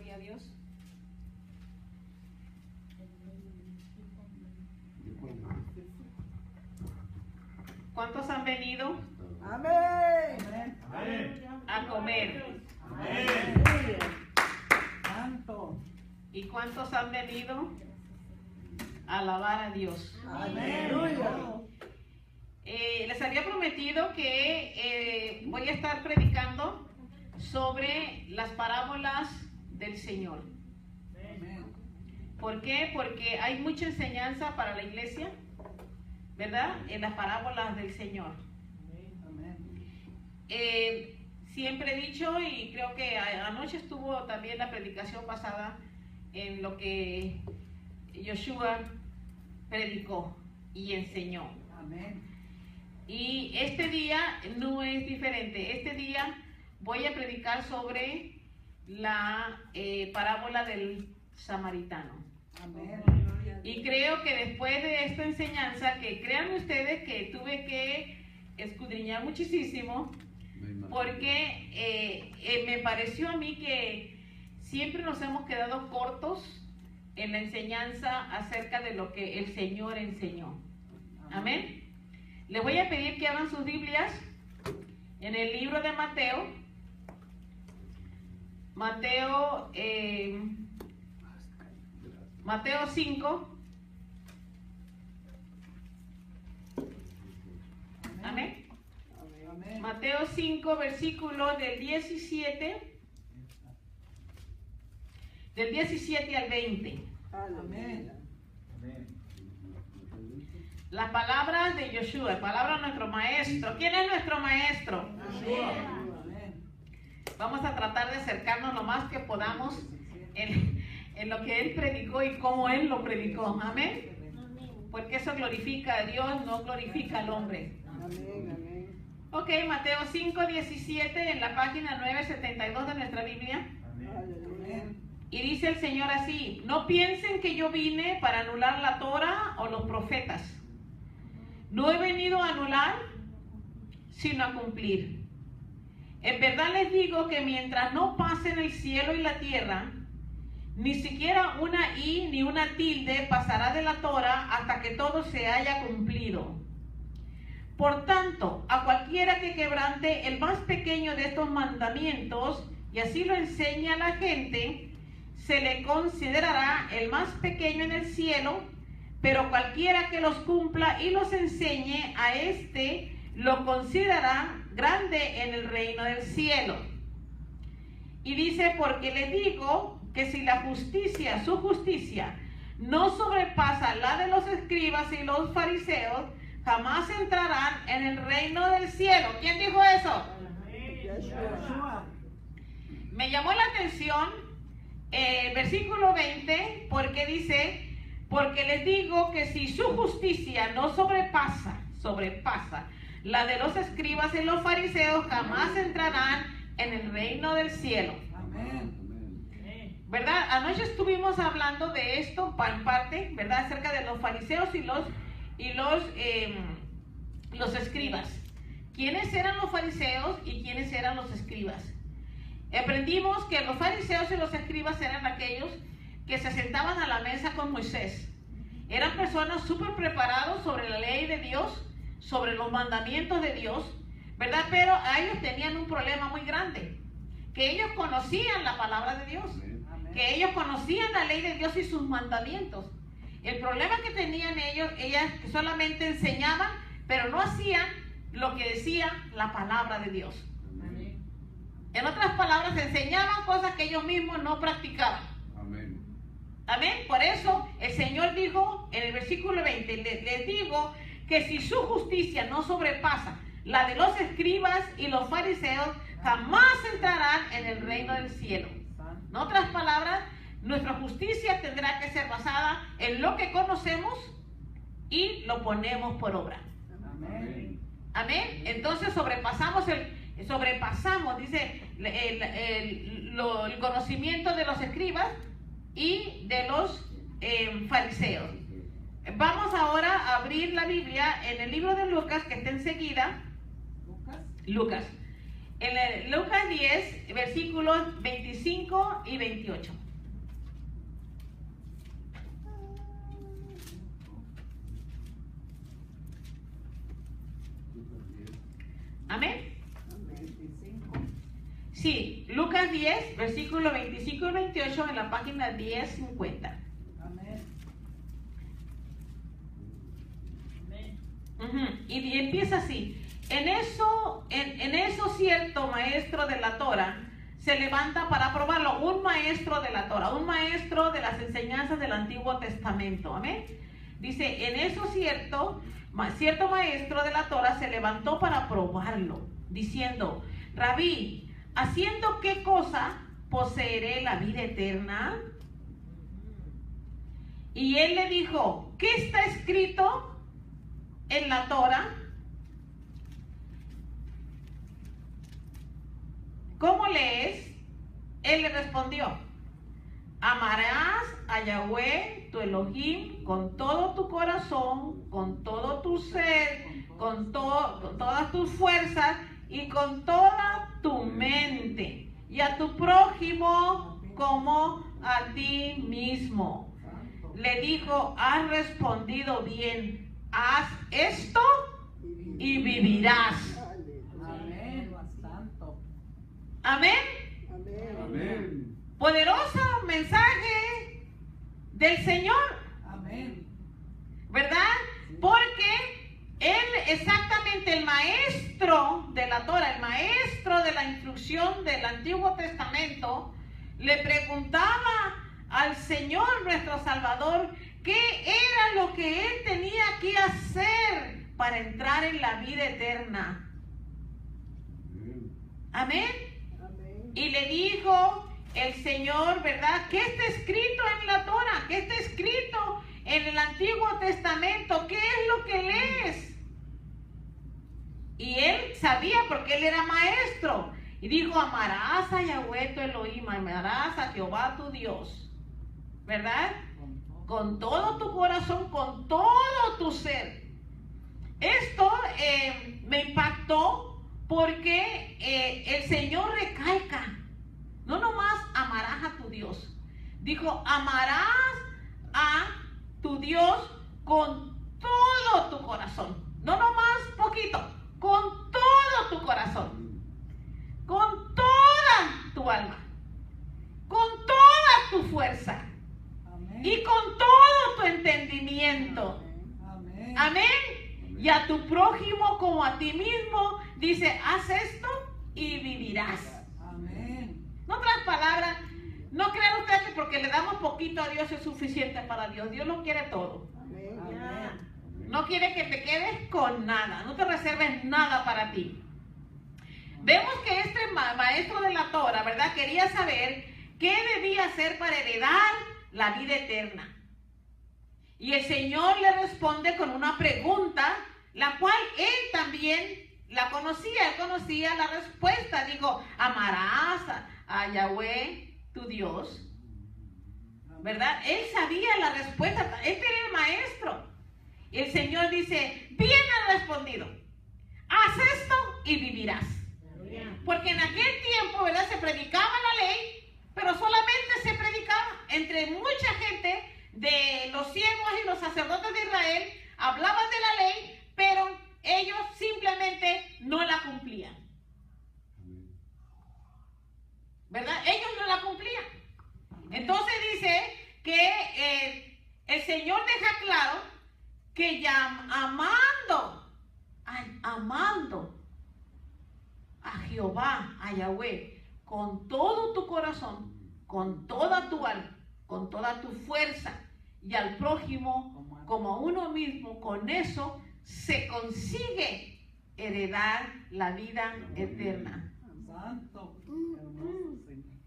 Gloria a Dios. ¿Cuántos han venido Amén. a comer? Amén. Santo. ¿Y cuántos han venido a alabar a Dios? Amén. Les había prometido que voy a estar predicando sobre las parábolas del Señor. ¿Por qué? Porque hay mucha enseñanza para la iglesia, ¿verdad? En las parábolas del Señor. Siempre he dicho, y creo que anoche estuvo también la predicación basada en lo que Yoshua predicó y enseñó. Amén. Y este día no es diferente. Este día voy a predicar sobre la parábola del samaritano. Amén. Y creo que después de esta enseñanza, que crean ustedes que tuve que escudriñar muchísimo, porque me pareció a mí que siempre nos hemos quedado cortos en la enseñanza acerca de lo que el Señor enseñó. Amén. Les voy a pedir que abran sus Biblias en el libro de Mateo. Mateo 5. Amén. Amén. Mateo 5, versículo del 17 al 20. Amén. Las palabras de Yoshua, palabra de nuestro maestro. ¿Quién es nuestro maestro? Amén. Vamos a tratar de acercarnos lo más que podamos en lo que él predicó y cómo él lo predicó. Amén. Porque eso glorifica a Dios, no glorifica al hombre. Amén. Ok, Mateo 5, 17 en la página 972 de nuestra Biblia. Amén. Y dice el Señor así: no piensen que yo vine para anular la Torah o los profetas. No he venido a anular, sino a cumplir. En verdad les digo que mientras no pasen el cielo y la tierra, ni siquiera una i ni una tilde pasará de la Torah hasta que todo se haya cumplido. Por tanto, a cualquiera que quebrante el más pequeño de estos mandamientos, y así lo enseña a la gente, se le considerará el más pequeño en el cielo, pero cualquiera que los cumpla y los enseñe, a este lo considerará grande en el reino del cielo. Y dice: porque les digo que si la justicia, su justicia, no sobrepasa la de los escribas y los fariseos, jamás entrarán en el reino del cielo. ¿Quién dijo eso? Yeshua. Me llamó la atención el versículo 20, porque dice: porque les digo que si su justicia no sobrepasa la de los escribas y los fariseos, jamás entrarán en el reino del cielo. Amén. ¿Verdad? Anoche estuvimos hablando de esto en parte, ¿verdad? Acerca de los fariseos y los escribas. ¿Quiénes eran los fariseos y quiénes eran los escribas? Aprendimos que los fariseos y los escribas eran aquellos que se sentaban a la mesa con Moisés. Eran personas súper preparados sobre la ley de Dios, sobre los mandamientos de Dios, ¿verdad? Pero ellos tenían un problema muy grande, que ellos conocían la palabra de Dios, que ellos conocían la ley de Dios y sus mandamientos. El problema que tenían ellos solamente enseñaban, pero no hacían lo que decía la palabra de Dios. En otras palabras, enseñaban cosas que ellos mismos no practicaban. Amén. Amén. Por eso el Señor dijo en el versículo 20: les digo que si su justicia no sobrepasa la de los escribas y los fariseos, jamás entrarán en el reino del cielo. En otras palabras, nuestra justicia tendrá que ser basada en lo que conocemos y lo ponemos por obra. Amén. Amén. Entonces sobrepasamos, dice, el conocimiento de los escribas y de los fariseos. Vamos ahora a abrir la Biblia en el libro de Lucas, que está enseguida. Lucas. En Lucas 10, versículos 25 y 28. Amén. Sí, Lucas 10, versículos 25 y 28 en la página 1050. Amén. Y empieza así. En eso cierto maestro de la Torah se levanta para probarlo. Un maestro de la Torah, un maestro de las enseñanzas del Antiguo Testamento. Amén. Dice, en eso cierto maestro de la Torah se levantó para probarlo, diciendo, Rabí, ¿haciendo qué cosa poseeré la vida eterna? Y él le dijo, ¿qué está escrito en la Torah? ¿Cómo lees? Él le respondió, amarás a Yahweh, tu Elohim, con todo tu corazón, con todo tu ser, con todas tus fuerzas y con toda tu mente, y a tu prójimo como a ti mismo. Le dijo, has respondido bien, haz esto y vivirás. Amén. Amén. Amén. Poderoso mensaje del Señor, Amén. ¿verdad? Porque él, exactamente el maestro de la Torah, el maestro de la instrucción del Antiguo Testamento, le preguntaba al Señor nuestro Salvador qué era lo que él tenía que hacer para entrar en la vida eterna. Amén. Y le dijo el Señor, ¿verdad? ¿Qué está escrito en la Torah? ¿Qué está escrito en el Antiguo Testamento? ¿Qué es lo que lees? Y él sabía porque él era maestro. Y dijo, amarás a Yahweh tu Elohim, amarás a Jehová tu Dios. ¿Verdad? Con todo tu corazón, con todo tu ser. Esto me impactó porque el Señor recalca. No nomás amarás a tu Dios. Dijo, amarás a tu Dios con todo tu corazón. No nomás poquito, con todo tu corazón. Con toda tu alma. Con toda tu fuerza. Amén. Y con todo tu entendimiento. Amén. Amén. Y a tu prójimo como a ti mismo, dice, haz esto y vivirás. Amén. En otras palabras, no crean ustedes que porque le damos poquito a Dios es suficiente para Dios. Dios lo quiere todo. Amén. No quiere que te quedes con nada. No te reserves nada para ti. Vemos que este maestro de la Torah, ¿verdad? Quería saber qué debía hacer para heredar la vida eterna. Y el Señor le responde con una pregunta, la cual él también la conocía. Él conocía la respuesta. Dijo, amarás a Yahweh, tu Dios. ¿Verdad? Él sabía la respuesta. Este era el maestro. Y el Señor dice, bien has respondido. Haz esto y vivirás. Porque en aquel tiempo, ¿verdad? Se predicaba la ley, pero solamente se predicaba entre mucha gente de los siervos y los sacerdotes de Israel. Hablaban de la ley, pero ellos simplemente no la cumplían. ¿Verdad? Ellos no la cumplían. Entonces dice que el Señor deja claro que ya amando a Jehová, a Yahweh, con todo tu corazón, con toda tu alma, con toda tu fuerza, y al prójimo como a uno mismo, con eso se consigue heredar la vida eterna. Santo, hermoso Señor.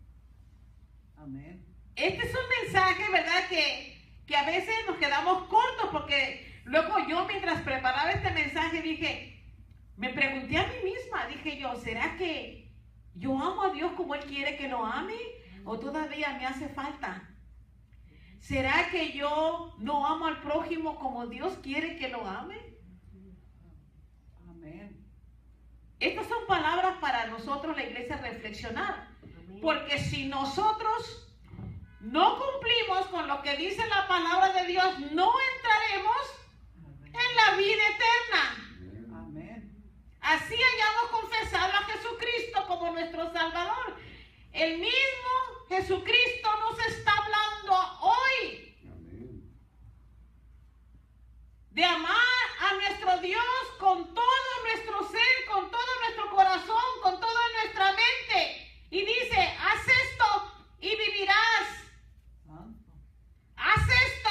Amén. Este es un mensaje, ¿verdad? Que a veces nos quedamos cortos, porque luego yo, mientras preparaba este mensaje, me pregunté a mí misma, dije yo, ¿será que yo amo a Dios como Él quiere que lo ame? ¿O todavía me hace falta? ¿Será que yo no amo al prójimo como Dios quiere que lo ame? Amén. Estas son palabras para nosotros, la iglesia, reflexionar. Amén. Porque si nosotros no cumplimos con lo que dice la palabra de Dios, no entraremos en la vida eterna. Amén. Así hayamos confesado a Jesucristo como nuestro Salvador. El mismo Jesucristo nos está hablando hoy de amar a nuestro Dios con todo nuestro ser, con todo nuestro corazón, con toda nuestra mente. Y dice, haz esto y vivirás. Santo. Haz esto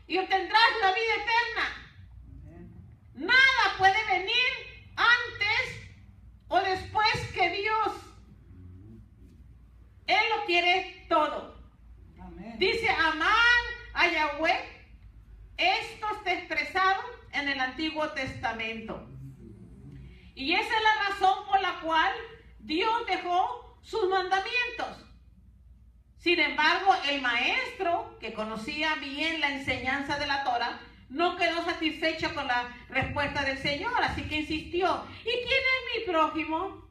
y obtendrás la vida eterna. Amén. Nada puede venir antes o después que Dios. Él lo quiere todo. Amén. Dice, amar a Yahweh. Esto está expresado en el Antiguo Testamento. Y esa es la razón por la cual Dios dejó sus mandamientos. Sin embargo, el maestro, que conocía bien la enseñanza de la Torah, no quedó satisfecho con la respuesta del Señor, así que insistió. ¿Y quién es mi prójimo?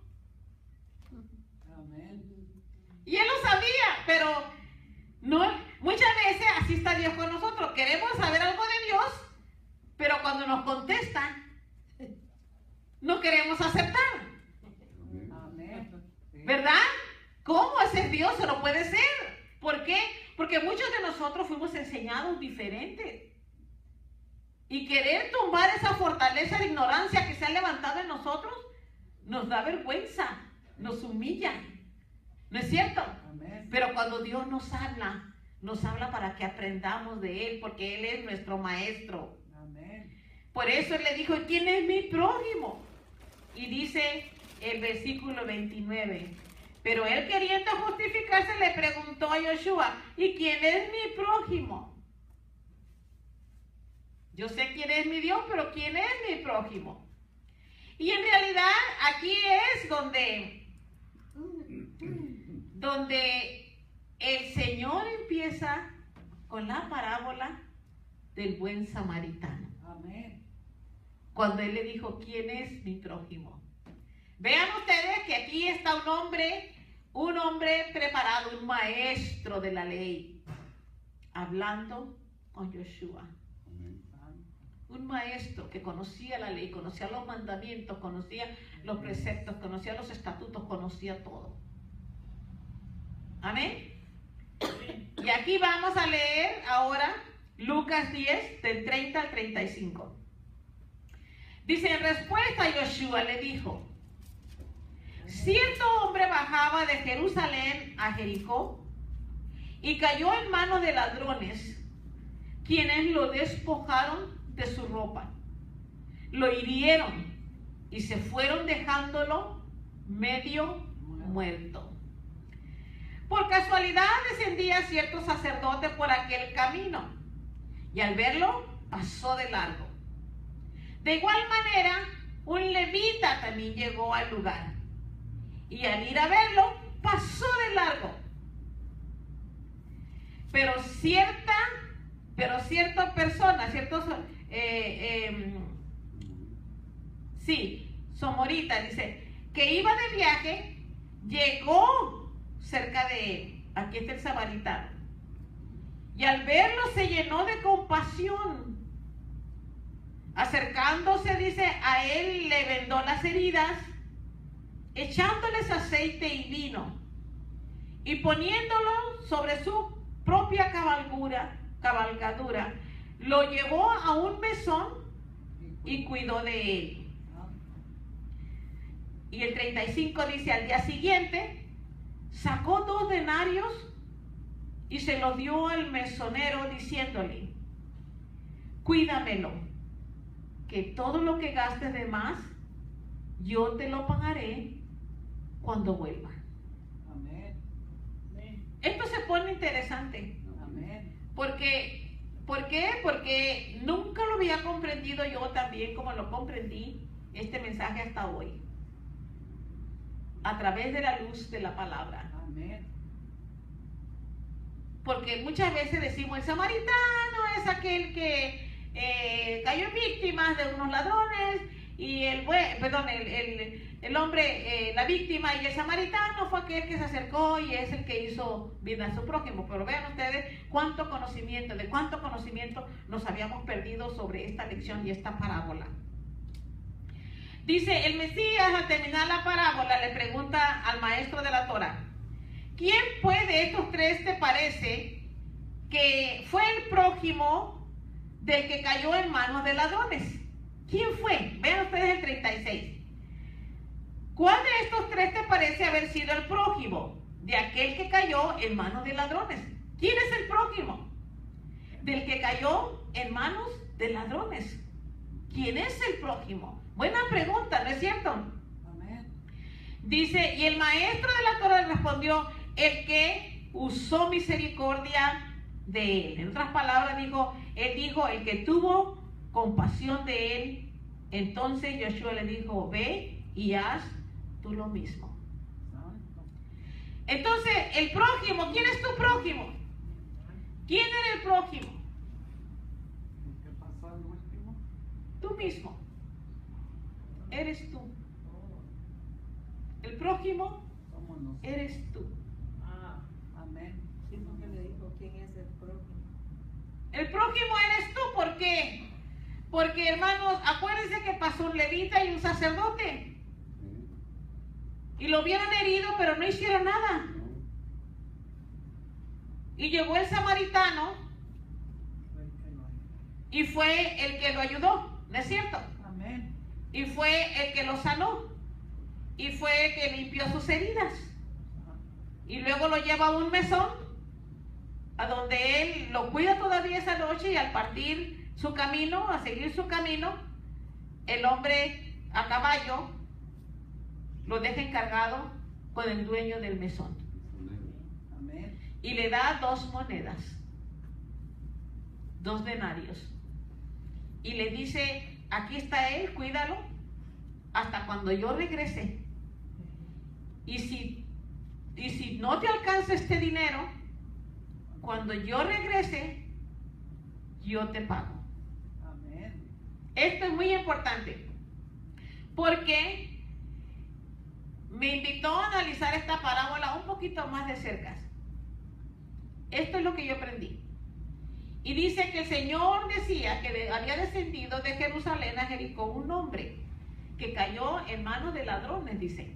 Amén. Y él lo sabía, pero no, muchas veces así está Dios con nosotros. Queremos saber algo de Dios, pero cuando nos contestan, no queremos aceptar. Amén. Sí. ¿Verdad? ¿Cómo ese Dios se lo puede ser? ¿Por qué? Porque muchos de nosotros fuimos enseñados diferentes. Y querer tumbar esa fortaleza de ignorancia que se ha levantado en nosotros, nos da vergüenza, nos humilla. ¿No es cierto? Amén. Pero cuando Dios nos habla para que aprendamos de Él, porque Él es nuestro maestro. Amén. Por eso Él le dijo, ¿quién es mi prójimo? Y dice el versículo 29, pero él, queriendo justificarse, le preguntó a Yoshua, ¿y quién es mi prójimo? Yo sé quién es mi Dios, pero ¿quién es mi prójimo? Y en realidad aquí es donde el Señor empieza con la parábola del buen samaritano. Amén. Cuando Él le dijo, ¿quién es mi prójimo? Vean ustedes que aquí está un hombre preparado, un maestro de la ley, hablando con Yoshua. Un maestro que conocía la ley, conocía los mandamientos, conocía los preceptos, conocía los estatutos, conocía todo. Amén. Y aquí vamos a leer ahora Lucas 10, del 30 al 35. Dice, en respuesta Yoshua le dijo, cierto hombre bajaba de Jerusalén a Jericó y cayó en manos de ladrones, quienes lo despojaron de su ropa, lo hirieron y se fueron dejándolo medio muerto. Por casualidad descendía cierto sacerdote por aquel camino y al verlo pasó de largo. De igual manera, un levita también llegó al lugar y al ir a verlo pasó de largo. Pero cierta persona, somorita, dice, que iba de viaje, llegó cerca de él. Aquí está el samaritano. Y al verlo se llenó de compasión. Acercándose, dice, a él le vendó las heridas, echándoles aceite y vino, y poniéndolo sobre su propia cabalgadura, lo llevó a un mesón y cuidó de él. Y el 35 dice, al día siguiente sacó 2 denarios y se los dio al mesonero diciéndole, cuídamelo, que todo lo que gastes de más yo te lo pagaré cuando vuelva. Amén. Esto se pone interesante. Amén. ¿Por qué? Porque nunca lo había comprendido yo también como lo comprendí este mensaje hasta hoy. A través de la luz de la palabra. Amén. Porque muchas veces decimos, el samaritano es aquel que cayó víctima de unos ladrones y el la víctima, y el samaritano fue aquel que se acercó y es el que hizo bien a su prójimo. Pero vean ustedes de cuánto conocimiento nos habíamos perdido sobre esta lección y esta parábola. Dice, el Mesías al terminar la parábola le pregunta al maestro de la Torá: ¿quién pues de estos tres te parece que fue el prójimo del que cayó en manos de ladrones? ¿Quién fue? Vean ustedes el 36. ¿Cuál de estos tres te parece haber sido el prójimo de aquel que cayó en manos de ladrones? ¿Quién es el prójimo del que cayó en manos de ladrones? ¿Quién es el prójimo? Buena pregunta, ¿no es cierto? Amén. Dice, y el maestro de la Torá respondió: el que usó misericordia de él. En otras palabras, él dijo, el que tuvo compasión de él. Entonces Yoshua le dijo: ve y haz tú lo mismo. Entonces, el prójimo, ¿quién es tu prójimo? ¿Quién era el prójimo? ¿Qué pasó al último? Tú mismo. Eres tú. El prójimo Somos nosotros. eres tú. Amén. Sí, porque le dijo quién es el prójimo. El prójimo eres tú. ¿Por qué? Porque, hermanos, acuérdense que pasó un levita y un sacerdote. Y lo vieron herido, pero no hicieron nada. Y llegó el samaritano y fue el que lo ayudó, ¿no es cierto? Amén. Y fue el que lo sanó. Y fue el que limpió sus heridas. Y luego lo lleva a un mesón, a donde él lo cuida todavía esa noche, y al partir su camino, a seguir su camino, el hombre a caballo lo deja encargado con el dueño del mesón. Amén. Y le da 2 monedas, 2 denarios. Y le dice: aquí está él, cuídalo hasta cuando yo regrese. Y si no te alcanza este dinero, cuando yo regrese, yo te pago. Amén. Esto es muy importante, porque me invitó a analizar esta parábola un poquito más de cerca. Esto es lo que yo aprendí. Y dice que el Señor decía que había descendido de Jerusalén a Jericó un hombre que cayó en manos de ladrones, dice,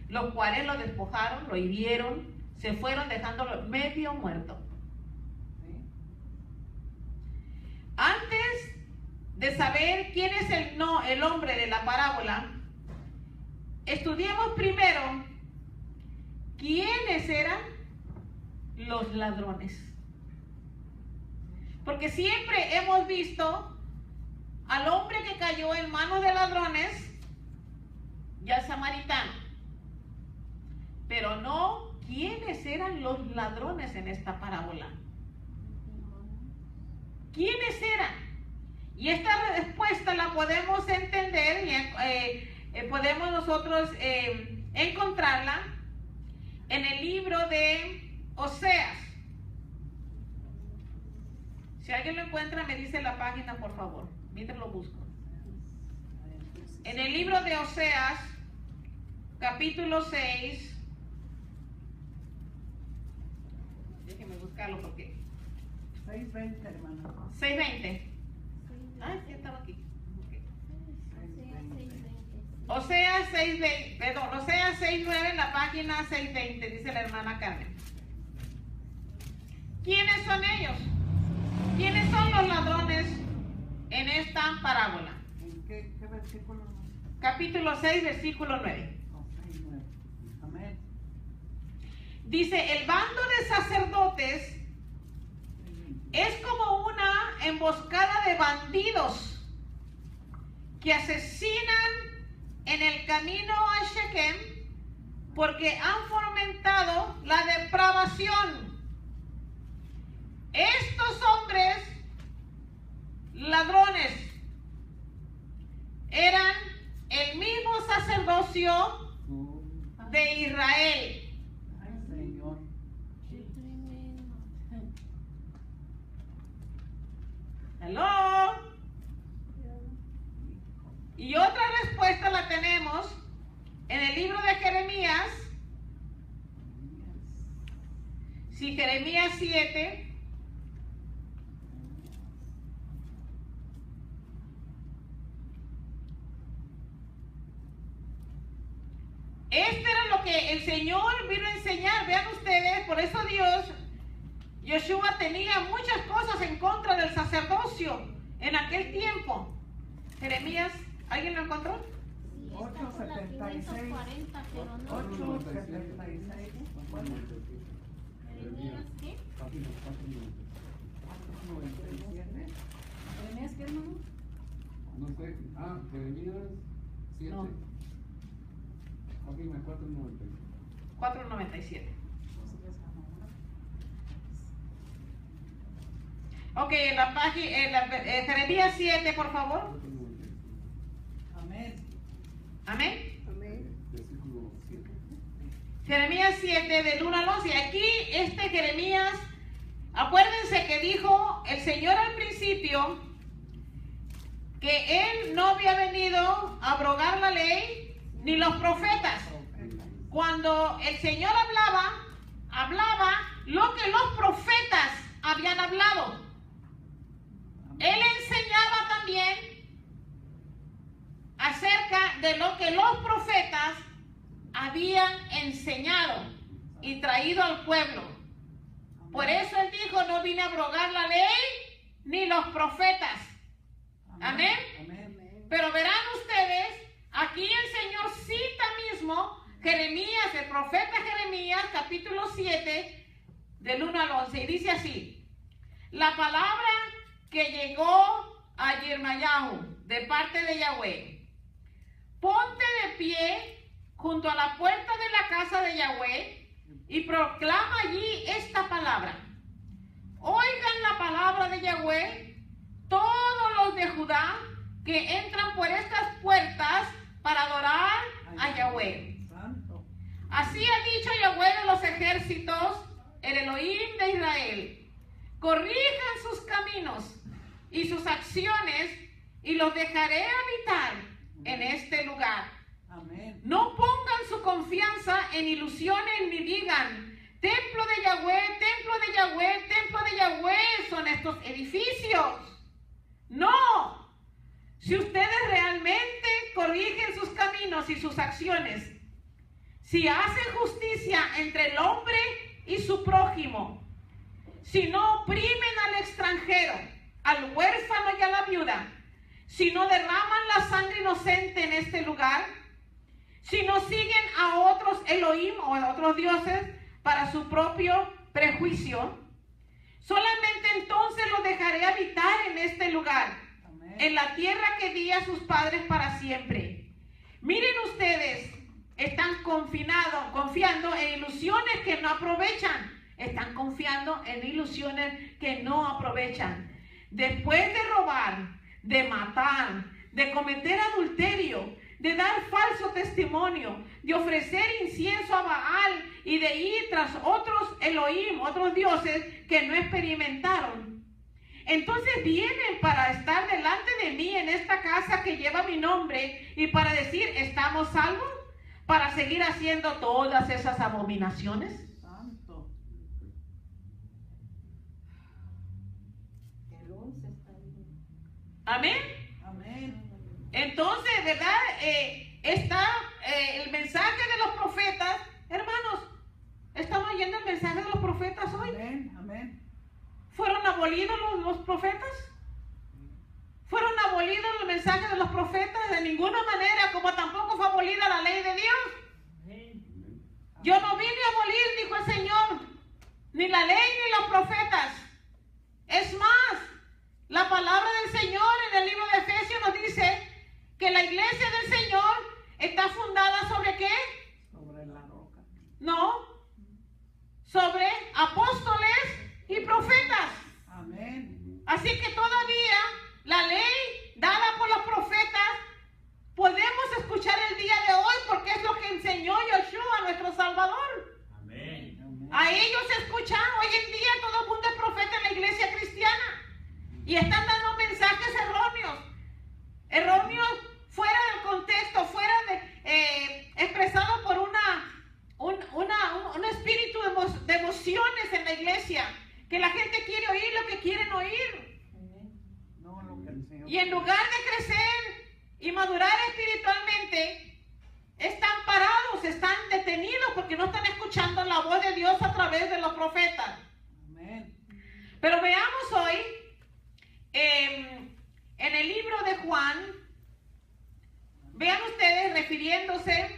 los cuales lo despojaron, lo hirieron, se fueron dejándolo medio muerto. Sí. Antes de saber quién es el hombre de la parábola, estudiemos primero quiénes eran los ladrones. Porque siempre hemos visto al hombre que cayó en manos de ladrones y al samaritano, pero no quiénes eran los ladrones en esta parábola. ¿Quiénes eran? Y esta respuesta la podemos entender y podemos nosotros encontrarla en el libro de Oseas. Si alguien lo encuentra, me dice la página, por favor, mientras lo busco. En el libro de Oseas, capítulo 6, déjenme buscarlo porque 6:20, hermana. 6:20. Ah, sí estaba aquí. Okay. 6:20. Oseas 6:20, perdón, Oseas 6:9 en la página 6:20, dice la hermana Carmen. ¿Quiénes son ellos? ¿Quiénes son los ladrones en esta parábola? ¿En qué versículo? Capítulo 6, versículo 9. No, 6:9. Amén. Dice: el bando de sacerdotes 6:20. es como una emboscada de bandidos que asesinan en el camino a Shechem porque han fomentado la depravación. Estos hombres ladrones eran el mismo sacerdocio de Israel. Ay, Señor. Hello. Y otra respuesta la tenemos En el libro de Jeremías, si Jeremías 7, este era lo que el Señor vino a enseñar. Vean ustedes, por eso Yoshua tenía muchas cosas en contra del sacerdocio en aquel tiempo. Jeremías, ¿alguien lo encontró? Sí, está por la 540, pero no. 876. Jeremías, ¿qué? 497. ¿Jeremías qué, hermano? No sé. Jeremías 7. No. Página 490. 497. Ok, en la página, Jeremías 7, por favor. Amén. Amén. Amén. Versículo 7. Jeremías 7, del 1 al 11. Aquí, Jeremías, acuérdense que dijo el Señor al principio que Él no había venido a abrogar la ley ni los profetas. Cuando el Señor hablaba lo que los profetas habían hablado. Él enseñaba también acerca de lo que los profetas habían enseñado y traído al pueblo. Por eso Él dijo, no vine a abrogar la ley ni los profetas. Amén. Amén. Pero verán ustedes, aquí el Señor cita mismo Jeremías, el profeta Jeremías, capítulo 7, del 1 al 11, y dice así: la palabra que llegó a Yirmayahu de parte de Yahweh: ponte de pie junto a la puerta de la casa de Yahweh y proclama allí esta palabra. Oigan la palabra de Yahweh todos los de Judá que entran por estas puertas para adorar a Yahweh. Santo. Así ha dicho Yahweh de los ejércitos, el Elohim de Israel: corrijan sus caminos y sus acciones y los dejaré habitar en este lugar. Amén. No pongan su confianza en ilusiones ni digan: templo de Yahweh, templo de Yahweh, templo de Yahweh son estos edificios. No. Si ustedes realmente corrigen sus caminos y sus acciones, si hacen justicia entre el hombre y su prójimo, si no oprimen al extranjero, al huérfano y a la viuda, si no derraman la sangre inocente en este lugar, si no siguen a otros Elohim o a otros dioses para su propio prejuicio, solamente entonces los dejaré habitar en este lugar, Amén. en la tierra que di a sus padres para siempre. Miren ustedes, están confiando en ilusiones que no aprovechan. Están confiando en ilusiones que no aprovechan. Después de robar, de matar, de cometer adulterio, de dar falso testimonio, de ofrecer incienso a Baal y de ir tras otros Elohim, otros dioses que no experimentaron, entonces vienen para estar delante de mí en esta casa que lleva mi nombre y para decir: ¿estamos salvos? Para seguir haciendo todas esas abominaciones. Santo. El 11 está bien. Amén. Amén. Entonces, ¿verdad? Está el mensaje de los profetas. Hermanos, ¿están oyendo el mensaje de los profetas hoy? Amén. Amén. ¿Fueron abolidos los profetas? ¿Fueron abolidos los mensajes de los profetas? De ninguna manera, como tampoco fue abolida la ley de Dios. Yo no vine a abolir, dijo el Señor, ni la ley ni los profetas. Es más, la palabra del Señor en el libro de Efesios nos dice que la iglesia del Señor está fundada ¿sobre qué? Sobre la roca. No, sobre apóstoles y profetas. Amén. Así que todavía la ley dada por los profetas podemos escuchar el día de hoy, porque es lo que enseñó Yoshua, nuestro Salvador. Amén. Amén. A ellos se escuchan. Hoy en día todo el mundo es profeta en la iglesia cristiana y están dando mensajes erróneos fuera del contexto, fuera de expresiones Que la gente quiere oír lo que quieren oír. No lo que el Señor. Y en lugar de crecer y madurar espiritualmente, están parados, están detenidos porque no están escuchando la voz de Dios a través de los profetas. Amén. Pero veamos hoy en el libro de Juan, vean ustedes refiriéndose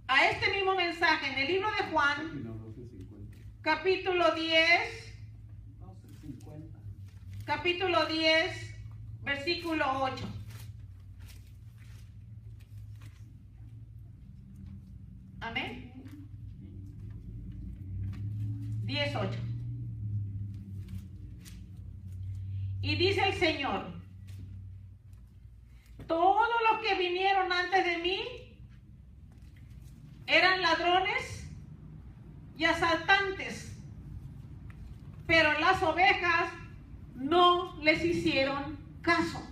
a este mismo mensaje en el libro de Juan, Página 1250. capítulo 10, 12:50. capítulo 10, versículo 8. Amén. 10:8. Y dice el Señor: todos los que vinieron antes de mí eran ladrones y asaltantes, pero las ovejas no les hicieron caso.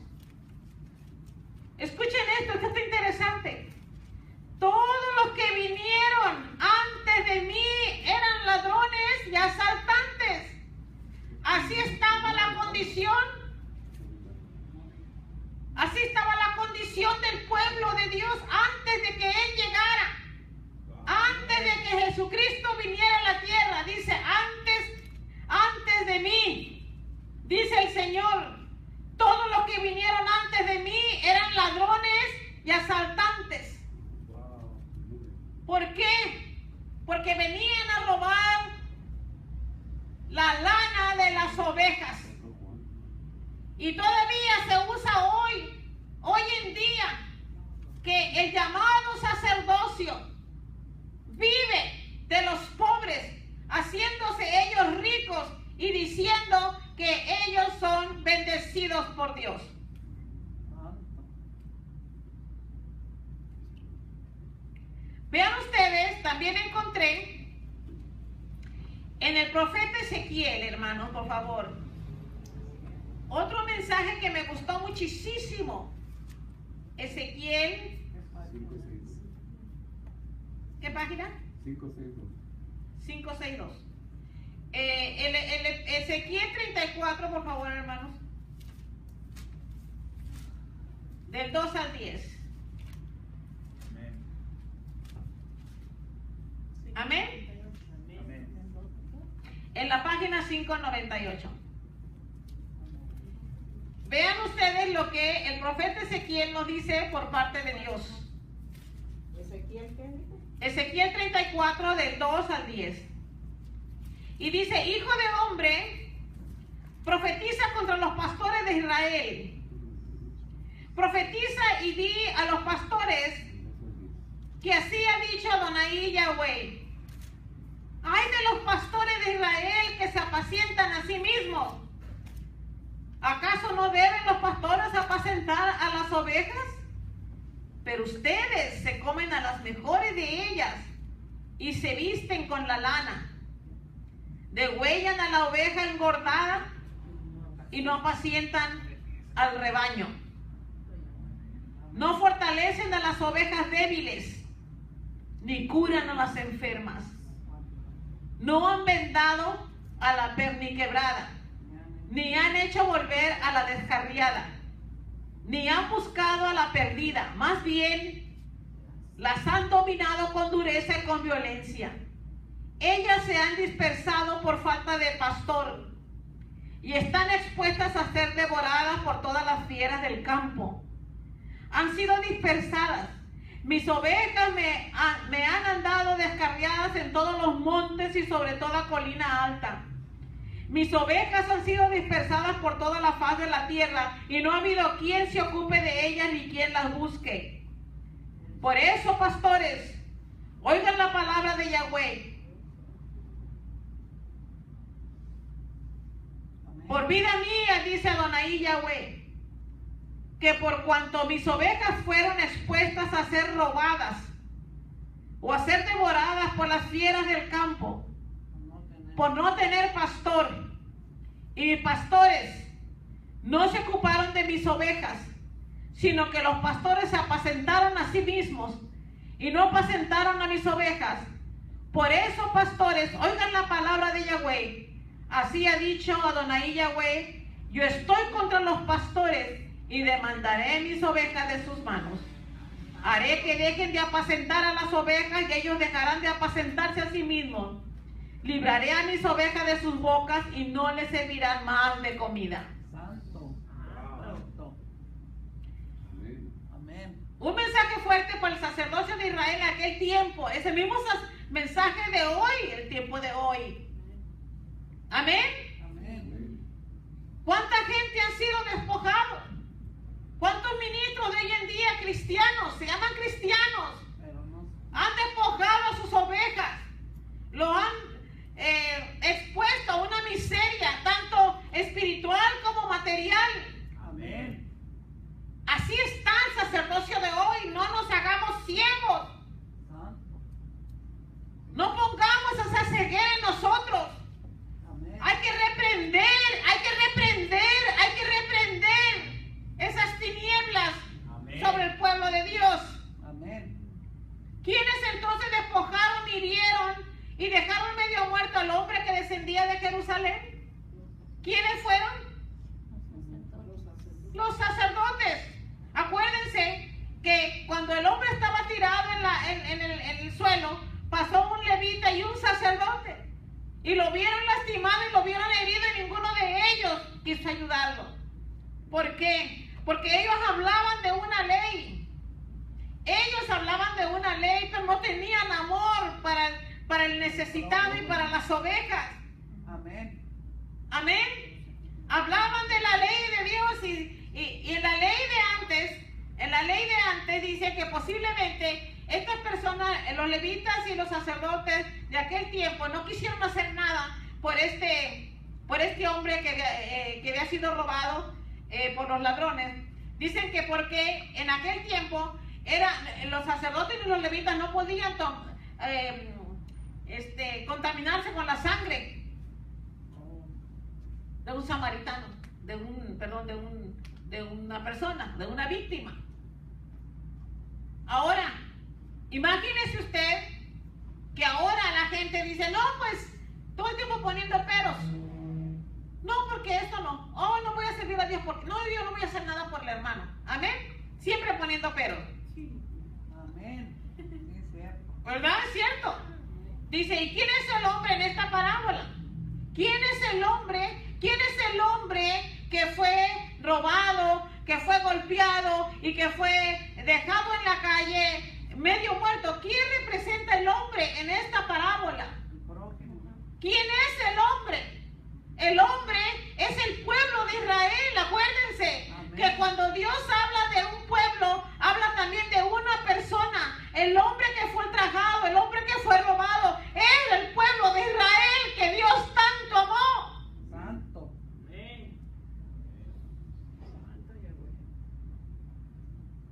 Escuchen esto, que está interesante. Todos los que vinieron antes de mí eran ladrones y asaltantes. Así estaba la condición. Así estaba la condición del pueblo de Dios antes de que Él llegara. Antes de que Jesucristo viniera a la tierra. Dice, antes de mí. Dice el Señor, todos los que vinieron antes de mí eran ladrones y asaltantes. ¿Por qué? Porque venían a robar la lana de las ovejas. Y todavía se usa hoy en día, que el llamado sacerdocio vive de los pobres, haciéndose ellos ricos y diciendo que ellos son bendecidos por Dios. Vean ustedes, también encontré en el profeta Ezequiel, hermanos, por favor, otro mensaje que me gustó muchísimo. Ezequiel, 562. ¿qué página? 562. 562. Ezequiel 34, por favor, hermanos. Del 2 al 10. Amén. En la página 598. Vean ustedes lo que el profeta Ezequiel nos dice por parte de Dios. ¿Ezequiel qué dijo? Ezequiel 34 del 2 al 10. Y dice, hijo de hombre, profetiza contra los pastores de Israel. Profetiza y di a los pastores que así ha dicho Adonai Yahweh. Ay de los pastores de Israel que se apacientan a sí mismos. ¿Acaso no deben los pastores apacentar a las ovejas? Pero ustedes se comen a las mejores de ellas y se visten con la lana. Degüellan a la oveja engordada y no apacientan al rebaño. No fortalecen a las ovejas débiles, ni curan a las enfermas. No han vendado a la perniquebrada, ni han hecho volver a la descarriada, ni han buscado a la perdida. Más bien, las han dominado con dureza y con violencia. Ellas se han dispersado por falta de pastor y están expuestas a ser devoradas por todas las fieras del campo. Han sido dispersadas. Mis ovejas me han andado descarriadas en todos los montes y sobre toda colina alta. Mis ovejas han sido dispersadas por toda la faz de la tierra y no ha habido quien se ocupe de ellas ni quien las busque. Por eso, pastores, oigan la palabra de Yahweh. Por vida mía, dice Adonai Yahweh, que por cuanto mis ovejas fueron expuestas a ser robadas o a ser devoradas por las fieras del campo, por no tener pastor, y mis pastores no se ocuparon de mis ovejas, sino que los pastores se apacentaron a sí mismos y no apacentaron a mis ovejas, Por eso, pastores, oigan la palabra de Yahweh. Así ha dicho Adonai Yahweh: yo estoy contra los pastores y demandaré mis ovejas de sus manos. Haré que dejen de apacentar a las ovejas y ellos dejarán de apacentarse a sí mismos. Libraré a mis ovejas de sus bocas y no les servirán más de comida. Santo. Santo. Amén. Un mensaje fuerte para el sacerdocio de Israel en aquel tiempo. Ese mismo mensaje de hoy, el tiempo de hoy. Amén. Amén. ¿Cuánta gente han sido despojados? ¿Cuántos ministros de hoy en día cristianos, se llaman cristianos, Pero no. han despojado a sus ovejas? Lo han expuesto a una miseria, tanto espiritual como material. Amén. Así está el sacerdocio de hoy. No nos hagamos ciegos. Santo. No pongamos esa ceguera en nosotros. Amén. Hay que reprender esas tinieblas sobre el pueblo de Dios. Amén. ¿Quiénes entonces despojaron, hirieron y dejaron medio muerto al hombre que descendía de Jerusalén? ¿Quiénes fueron? Los sacerdotes. Acuérdense que cuando el hombre estaba tirado en el suelo, pasó un levita y un sacerdote. Y lo vieron lastimado y lo vieron herido y ninguno de ellos quiso ayudarlo. ¿Por qué? Porque ellos hablaban de una ley. Ellos hablaban de una ley, pero no tenían amor para el necesitado y para las ovejas. Amén. Amén. Hablaban de la ley de Dios y en la ley de antes dice que posiblemente estas personas, los levitas y los sacerdotes de aquel tiempo, no quisieron hacer nada por este hombre que había sido robado por los ladrones. Dicen que porque en aquel tiempo los sacerdotes y los levitas no podían contaminarse con la sangre de un samaritano, de una persona, de una víctima. Ahora, imagínese usted que ahora la gente dice: no, pues todo el tiempo poniendo peros. No, porque esto no. Oh, no voy a servir a Dios porque no, yo no voy a hacer nada por el hermano. Amén. Siempre poniendo peros. Amén. Sí, es cierto. ¿Verdad? Es cierto. Dice: ¿y quién es el hombre en esta parábola? ¿Quién es el hombre? ¿Quién es el hombre que fue robado, que fue golpeado y que fue dejado en la calle medio muerto? ¿Quién representa el hombre en esta parábola? El prójimo. ¿Quién es el hombre? El hombre es el pueblo de Israel. Acuérdense que cuando Dios habla de un pueblo, habla también de una persona. El hombre que fue ultrajado, el hombre que fue robado, es el pueblo de Israel que Dios tanto amó. Santo. Amén. Santo Yahweh.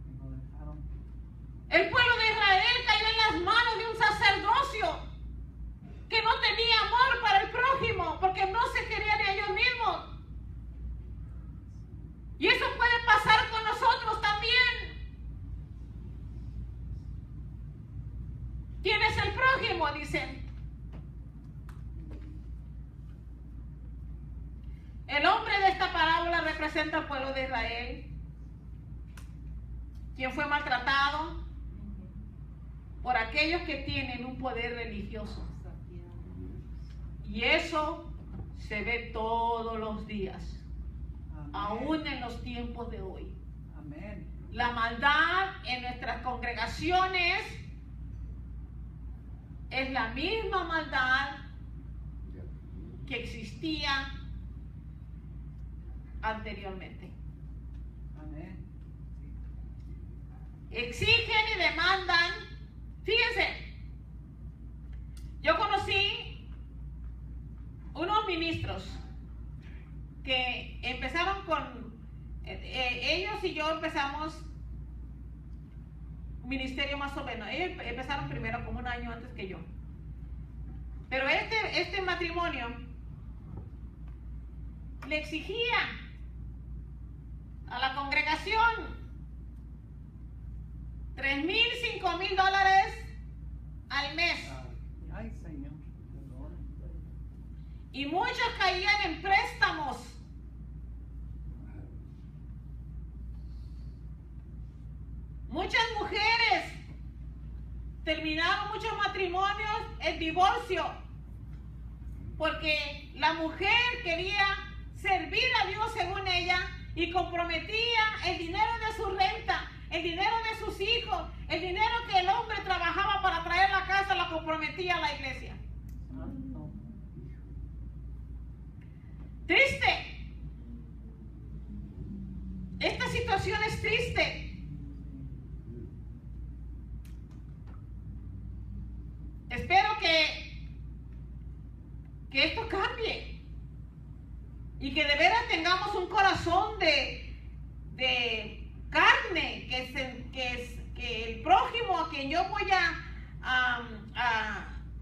Y lo dejaron. El pueblo de Israel cayó en las manos de un sacerdocio que no tenía amor para el prójimo, porque no se querían ellos mismos. Y eso puede pasar con nosotros también. ¿Quién es el prójimo? Dicen. El hombre de esta parábola representa al pueblo de Israel, quien fue maltratado por aquellos que tienen un poder religioso. Y eso se ve todos los días, Amén. aún en los tiempos de hoy. Amén. La maldad en nuestras congregaciones es la misma maldad que existía anteriormente. Amén. Exigen y demandan. Fíjense, yo conocí unos ministros que empezaron con ellos y yo empezamos un ministerio más o menos. Ellos empezaron primero como un año antes que yo, pero este matrimonio le exigía a la congregación $3,000, $5,000 al mes. Ay, Y muchos caían en préstamos. Muchas mujeres terminaron muchos matrimonios en divorcio. Porque la mujer quería servir a Dios según ella y comprometía el dinero de su renta, el dinero de sus hijos, el dinero que el hombre trabajaba para traer a la casa, la comprometía a la iglesia. Triste. Esta situación es triste. Espero que esto cambie y que de veras tengamos un corazón de carne, que el prójimo a quien yo voy a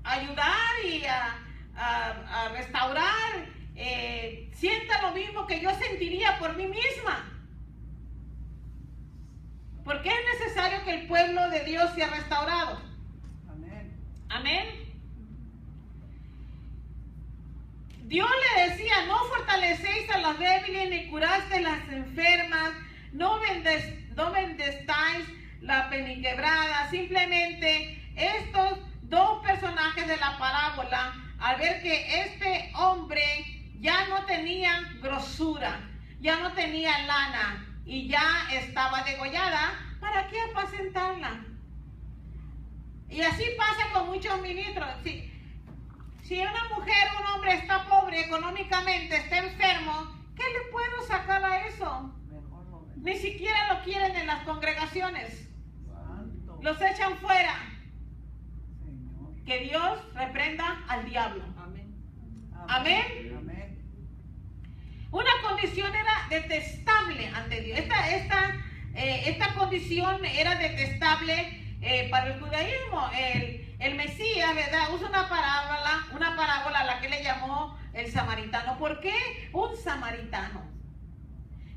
ayudar y a restaurar sienta lo mismo que yo sentiría por mí misma. Porque es necesario que el pueblo de Dios sea restaurado. Amén. Amén. Dios le decía: no fortalecéis a las débiles ni curasteis las enfermas, no bendestáis la peniquebrada. Simplemente estos dos personajes de la parábola, al ver que este hombre ya no tenía grosura, ya no tenía lana y ya estaba degollada, ¿para qué apacentarla? Y así pasa con muchos ministros. Si una mujer o un hombre está pobre económicamente, está enfermo, ¿qué le puedo sacar a eso? Ni siquiera lo quieren en las congregaciones. Santo. Los echan fuera. Señor. Que Dios reprenda al diablo. Amén. Amén. Amén. Una condición era detestable ante Dios. Esta condición era detestable para el judaísmo. El Mesías, ¿verdad?, usa una parábola a la que le llamó el samaritano. ¿Por qué un samaritano?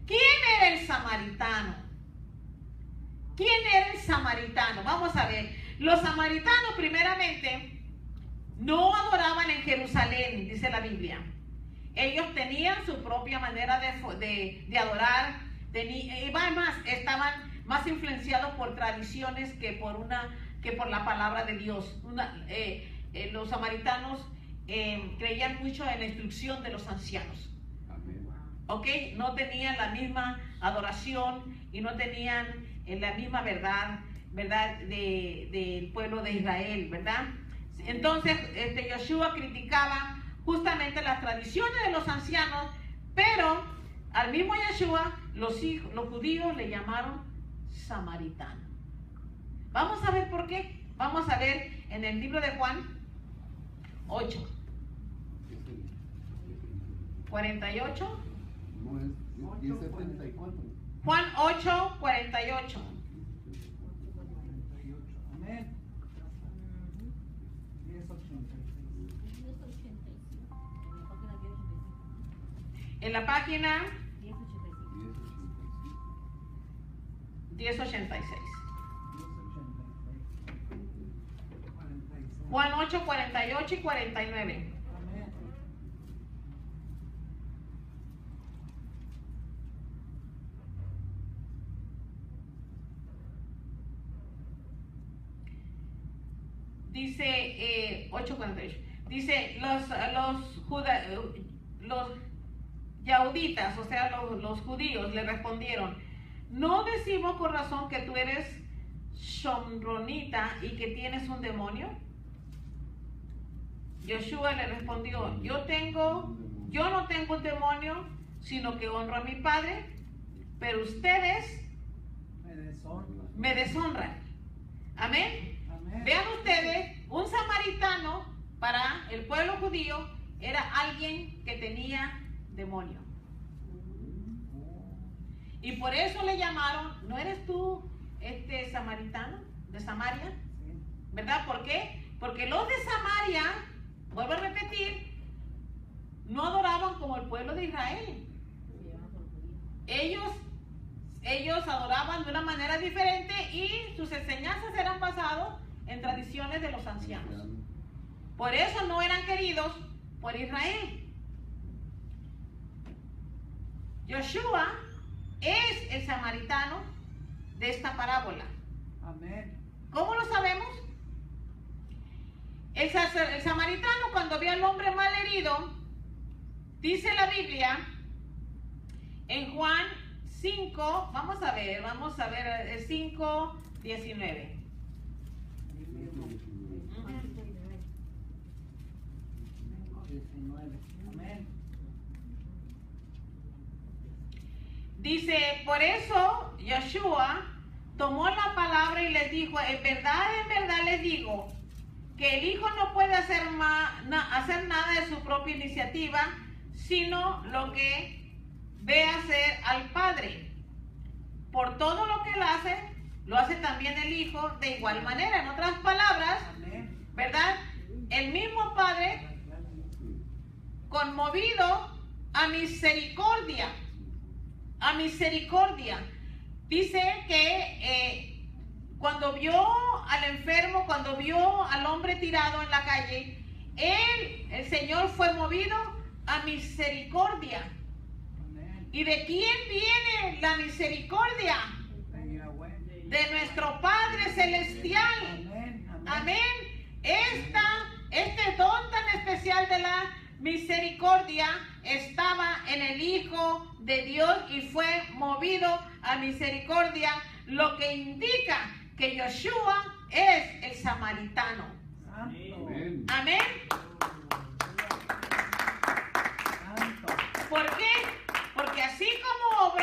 ¿Quién era el samaritano? ¿Quién era el samaritano? Vamos a ver. Los samaritanos, primeramente, no adoraban en Jerusalén, dice la Biblia. Ellos tenían su propia manera de adorar. Estaban más influenciados por tradiciones que por la palabra de Dios. Los samaritanos creían mucho en la instrucción de los ancianos. Amén. ¿Ok? No tenían la misma adoración y no tenían la misma verdad del pueblo de Israel, ¿verdad? Entonces, Yoshua criticaba justamente las tradiciones de los ancianos, pero al mismo Yoshua los judíos le llamaron samaritano. Vamos a ver por qué. Vamos a ver en el libro de Juan 8, 48. No es 10:74. Juan 8, 48. Amén. 10:86. En la página 10:85. 1086. 46. Juan 8, 48 y 49. Amén. Dice 8:48. Dice los yauditas, o sea, los judíos le respondieron: ¿no decimos con razón que tú eres shomronita y que tienes un demonio? Yoshua le respondió: yo no tengo un demonio, sino que honro a mi Padre, pero ustedes me deshonran. Amén. Amén. Vean ustedes, un samaritano para el pueblo judío era alguien que tenía demonio. Y por eso le llamaron: ¿no eres tú samaritano de Samaria? Sí. ¿Verdad? ¿Por qué? Porque los de Samaria, vuelvo a repetir, no adoraban como el pueblo de Israel. Ellos adoraban de una manera diferente y sus enseñanzas eran basadas en tradiciones de los ancianos. Por eso no eran queridos por Israel. Yoshua es el samaritano de esta parábola. Amén. ¿Cómo lo sabemos? El samaritano, cuando vio al hombre mal herido, dice la Biblia en Juan 5, vamos a ver el 5, 19. Amén. Dice, por eso Yoshua tomó la palabra y les dijo, en verdad les digo, que el Hijo no puede hacer nada de su propia iniciativa, sino lo que ve hacer al Padre. Por todo lo que él hace, lo hace también el Hijo de igual manera. En otras palabras, Amén. ¿verdad? El mismo Padre, conmovido a misericordia, dice que cuando vio al enfermo, cuando vio al hombre tirado en la calle, el Señor fue movido a misericordia. Amén. ¿Y de quién viene la misericordia? De nuestro Padre Celestial. Amén. Amén. Este don tan especial de la misericordia estaba en el Hijo de Dios y fue movido a misericordia, lo que indica que Yoshua es el samaritano. Santo. Amén. Amén. Santo. ¿Por qué? Porque así como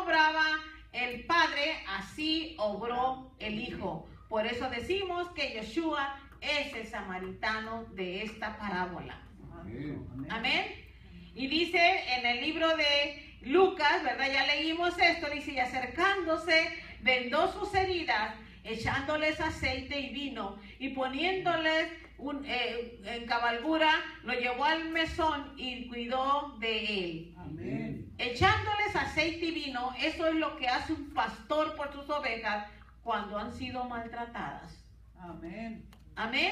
obraba el Padre, así obró el Hijo. Por eso decimos que Yoshua es el samaritano de esta parábola. Amén. Amén. Y dice en el libro de Lucas, ¿verdad? Ya leímos esto, dice, y acercándose, vendó sus heridas, echándoles aceite y vino, y poniéndoles en cabalgura, lo llevó al mesón y cuidó de él. Amén. Echándoles aceite y vino, eso es lo que hace un pastor por sus ovejas cuando han sido maltratadas. Amén. Amén.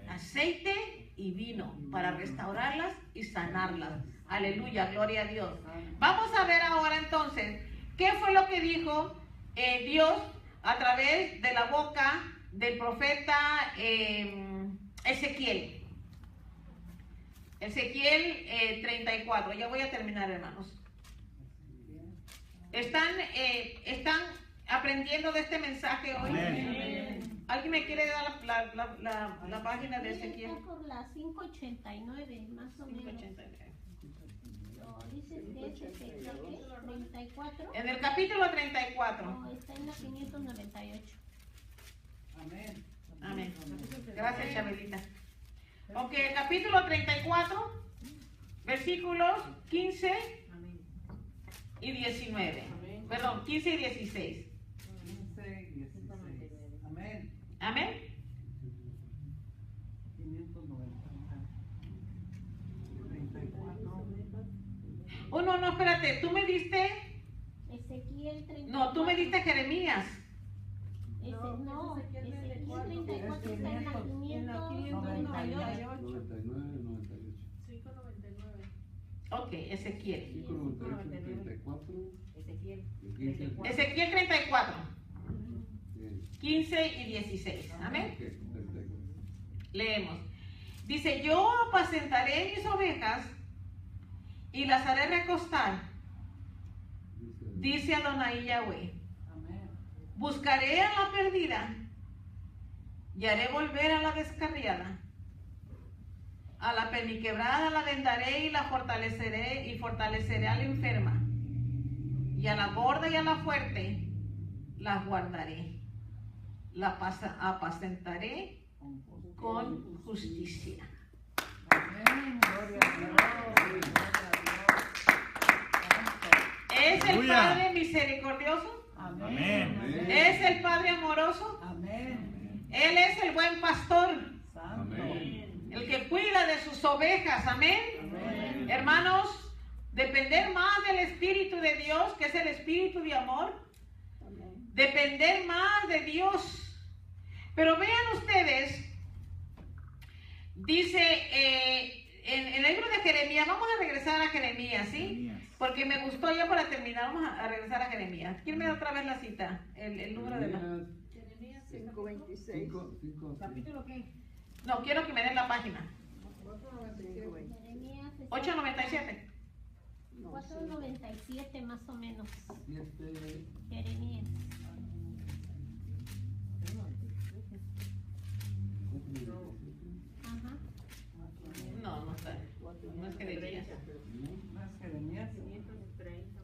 Aceite y vino para restaurarlas y sanarlas. Aleluya, gloria a Dios. Vamos a ver ahora entonces qué fue lo que dijo Dios a través de la boca del profeta Ezequiel. Ezequiel 34. Ya voy a terminar, hermanos. ¿Están aprendiendo de este mensaje hoy? Amén. ¿Alguien me quiere dar la página de Ezequiel? Está por la 589, más o menos. 589. No, dice que es Ezequiel 34. En el capítulo 34. No, está en la 598. Amén. Amén. Gracias, Chabelita. Ok, el capítulo 34, versículos 15 y 19. Perdón, 15 y 16. 15 y 16. Amén. Amén. 534. Oh, no, espérate. Tú me diste. Ezequiel 34. No, tú me diste Jeremías. No, Ezequiel 34 está en la 598. 99, 98. 599. Ok, Ezequiel. 598, 34. Ezequiel. y 15. Ezequiel 34, Bien. 15 y 16. Amén. Ok, perfecto. Leemos. Dice, yo apacentaré mis ovejas y las haré recostar, dice Adonai Yahweh. Amén. Buscaré a la perdida y haré volver a la descarriada. A la peniquebrada la vendaré y la fortaleceré y fortaleceré a la enferma. Y a la gorda y a la fuerte las guardaré. La apacentaré con justicia. Amén. Gloria a Dios. Gloria a Dios. ¿Es el Aleluya. Padre misericordioso? Amén. Amén. ¿Es el Padre amoroso? Amén. Él es el buen pastor, Santo. Amén. el que cuida de sus ovejas. Amén. Amén. Hermanos, depender más del Espíritu de Dios, que es el Espíritu de amor. Depender más de Dios. Pero vean ustedes, dice Jeremías. Vamos a regresar a Jeremías, ¿sí? Jeremías. Porque me gustó ya para terminar. Vamos a regresar a Jeremías. ¿Quién me da otra vez la cita? El número de la... Jeremías 5:26. 5, ¿Capítulo qué? No, quiero que me den la página. 497. Jeremías 897. 4:97 más o menos. 7, Jeremías. Ajá. No, no está. No es Jeremías. Más Jeremías. 530.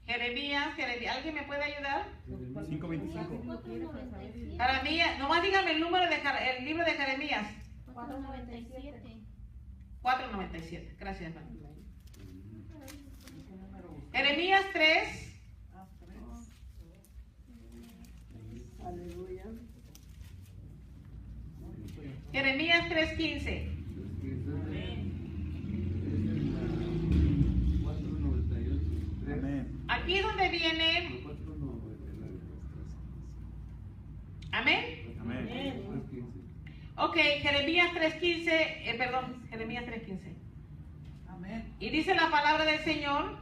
Jeremías. ¿Alguien me puede ayudar? 5:25. 4:97. Jeremías, nomás dígame el número de el libro de Jeremías. 4:97. 497. Gracias, hermano. ¿Qué número? Jeremías 3. Ah, 3. Aleluya. Jeremías 3:15. 498. Amén. Aquí donde viene. 499. Amén. Amén. 315. Ok, Jeremías 3:15. Perdón, Jeremías 3:15. Amén. Y dice la palabra del Señor.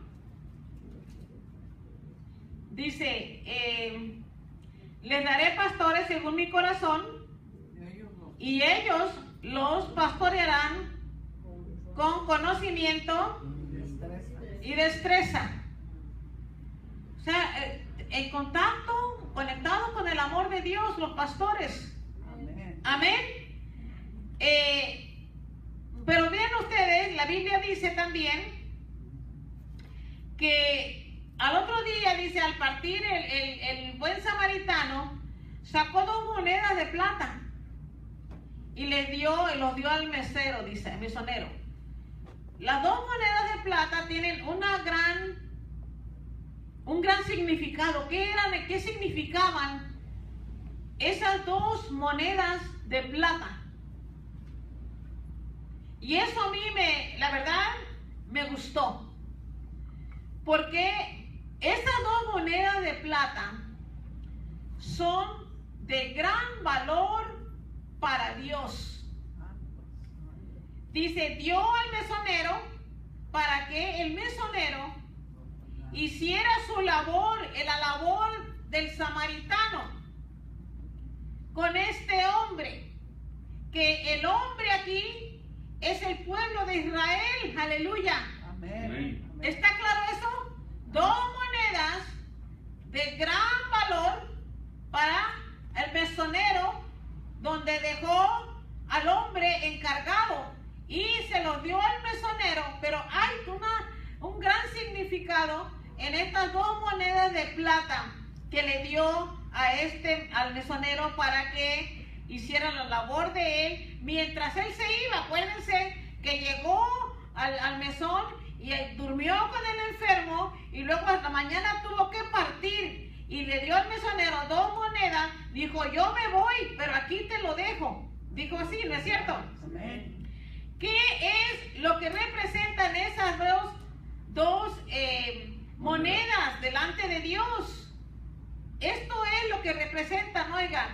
Dice: les daré pastores según mi corazón, y ellos los pastorearán con conocimiento y destreza. O sea, en contacto, conectados con el amor de Dios, los pastores. Amén. Amén. Pero vean ustedes, la Biblia dice también que al otro día, dice, al partir el buen samaritano sacó 2 monedas de plata y los dio al mesero, dice, al mesonero. Las 2 monedas de plata tienen un gran significado. ¿Qué significaban esas 2 monedas de plata? Y eso a mí la verdad, me gustó. Porque esas 2 monedas de plata son de gran valor para Dios. Dice, dio al mesonero para que el mesonero hiciera su labor, la labor del samaritano con este hombre, que el hombre aquí es el pueblo de Israel. Aleluya. Amén. ¿Está claro eso? 2 monedas de gran valor para el mesonero, donde dejó al hombre encargado y se los dio al mesonero. Pero hay un gran significado en estas 2 monedas de plata que le dio al mesonero para que hiciera la labor de él mientras él se iba. Acuérdense que llegó al mesón y él durmió con el enfermo y luego hasta mañana tuvo que partir y le dio al mesonero 2 monedas. Dijo, yo me voy, pero aquí te lo dejo. Dijo así, ¿no es cierto? Amén. ¿Qué es lo que representan esas dos monedas delante de Dios? Esto es lo que representan, oigan.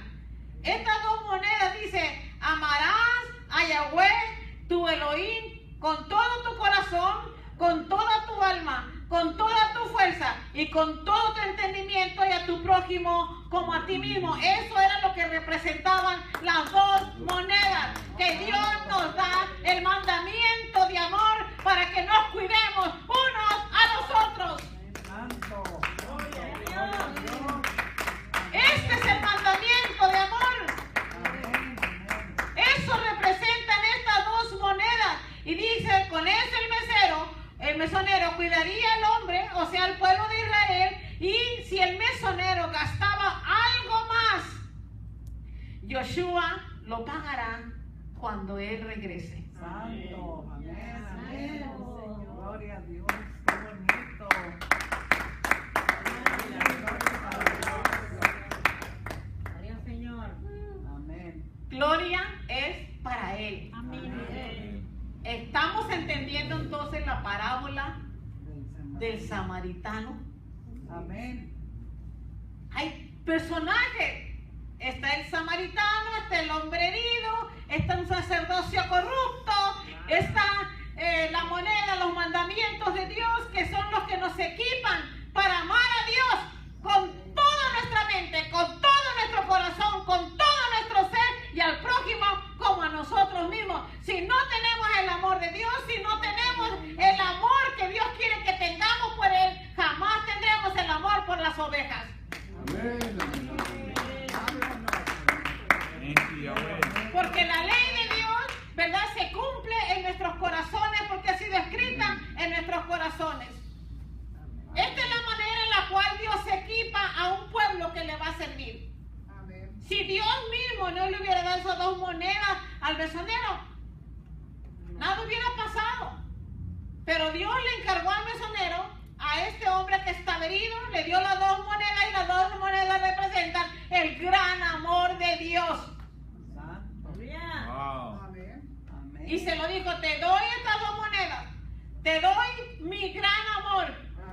Estas 2 monedas dice, amarás a Yahweh, tu Elohim, con todo tu corazón, con toda tu alma, con toda tu fuerza y con todo tu entendimiento, y a tu prójimo como a ti mismo. Eso era lo que representaban las 2 monedas, que Dios nos da el mandamiento de amor para que nos cuidemos unos a los otros. Santo. Gloria a Dios. Este es el mandamiento de amor. Amén. Amén. Eso representan estas 2 monedas. Y dice, con eso el mesonero cuidaría al hombre, o sea, al pueblo de Israel, y si el mesonero gastaba algo más, Yoshua lo pagará cuando él regrese. Santo. Amén. Amén. Santo. Gloria a Dios. Qué bonito. Gloria al Señor. Amén. Gloria es para él. Amén. Estamos entendiendo entonces la parábola del samaritano. Amén. Hay personajes. Está el samaritano, está el hombre herido, está un sacerdocio corrupto, está Si no tenemos el amor de Dios, si no tenemos el amor que Dios quiere que tengamos por Él, jamás tendremos el amor por las ovejas. Amén. Porque la ley de Dios, ¿verdad?, se cumple en nuestros corazones porque ha sido escrita en nuestros corazones. Esta es la manera en la cual Dios equipa a un pueblo que le va a servir. Si Dios mismo no le hubiera dado esas 2 monedas al mesonero, nada hubiera pasado. Pero Dios le encargó al mesonero, a este hombre que estaba herido, le dio las 2 monedas y las 2 monedas representan el gran amor de Dios. Y se lo dijo, te doy estas 2 monedas, te doy mi gran amor,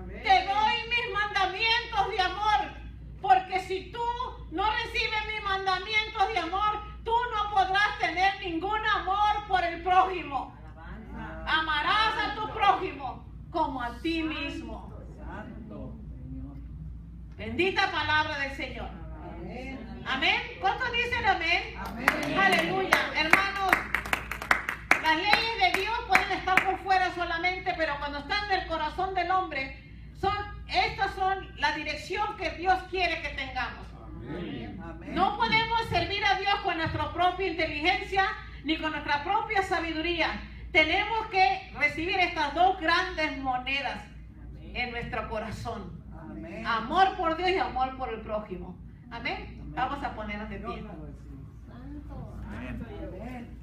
te doy mis mandamientos de amor, porque si tú no recibes mis mandamientos de amor, tú no podrás tener ningún amor por el prójimo. Amarás a tu prójimo como a ti mismo. Bendita palabra del Señor. Amén. ¿Cuántos dicen amén? Aleluya. Hermanos, las leyes de Dios pueden estar por fuera solamente, pero cuando están en el corazón del hombre, estas son la dirección que Dios quiere que tengamos. No podemos servir a Dios con nuestra propia inteligencia ni con nuestra propia sabiduría. Tenemos que recibir estas 2 grandes monedas en nuestro corazón. Amor por Dios y amor por el prójimo. Amén. Vamos a ponernos de pie. Santo. Amén.